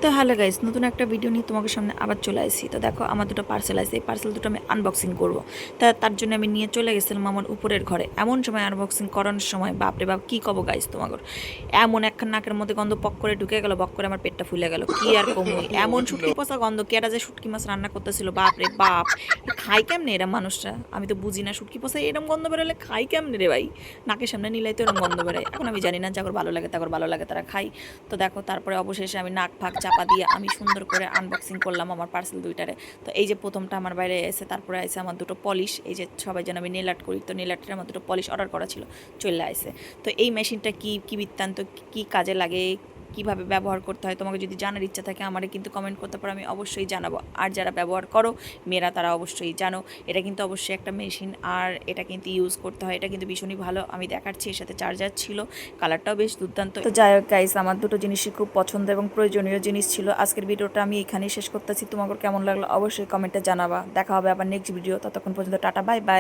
তো hello guys, নতুন একটা ভিডিও নিয়ে তোমাদের সামনে আবার চলে আসি। তো দেখো আমার দুটো পার্সেল আছে, এই পার্সেল দুটো আমি আনবক্সিং করবো। তার জন্য আমি নিয়ে চলে গেছিলাম আমার উপরের ঘরে। এমন সময় আনবক্সিং করানোর সময় বাপরে বাপ কী কব গাইস তোমাদের, এমন একখান নাকের মধ্যে গন্ধ পক করে ঢুকে গেল, বক করে আমার পেটটা ফুলে গেল। কি আর কমুই, এমন Oh শুটকি no. পচা গন্ধ। কেরা যে শুটকি মাছ রান্না করতেছিল বাপরে বাপ, খাই কেমনে এরা মানুষরা? আমি তো বুঝি না, শুটকি পচা এরম গন্ধ বেরোলে খাই কেমনে রে ভাই? নাকের সামনে নিলাই তো এরম গন্ধ বেরোয়। এখন আমি জানি না, যাগর ভালো লাগে তাগর ভালো লাগে তারা খাই। তো দেখো তারপরে অবশেষে আমি নাক ফাঁক চাপা দিয়ে আমি সুন্দর করে আনবক্সিং করলাম আমার পার্সেল দুইটারে। তো এই যে প্রথমটা আমার বাইরে এসে, তারপরে এসে আমার দুটো পলিশ, এই যে সবাই যেন আমি নেল আর্ট করি, তো নেল আর্টের আমার দুটো পলিশ অর্ডার করা ছিল, চলে আসে। তো এই মেশিনটা কি কি বৃত্তান্ত, কি কাজে লাগে, কিভাবে ব্যবহার করতে হয়, তোমাকে যদি জানার ইচ্ছা থাকে আমারে কিন্তু কমেন্ট করতে পারো, আমি অবশ্যই জানাবো। আর যারা ব্যবহার করো মেয়েরা, তারা অবশ্যই জানো এটা কিন্তু অবশ্যই একটা মেশিন, আর এটা কিন্তু ইউজ করতে হয়, এটা কিন্তু ভীষণই ভালো। আমি দেখাচ্ছি, এর সাথে চার্জার ছিল, কালারটাও বেশ দুর্দান্ত। তো যাই হোক গাইস, আমার দুটো জিনিসই খুব পছন্দ এবং প্রয়োজনীয় জিনিস ছিল। আজকের ভিডিওটা আমি এখানেই শেষ করতেছি। তোমাদের কেমন লাগলো অবশ্যই কমেন্টে জানাবা। দেখা হবে আবার নেক্সট ভিডিও, ততক্ষণ পর্যন্ত টাটা, বাই বাই।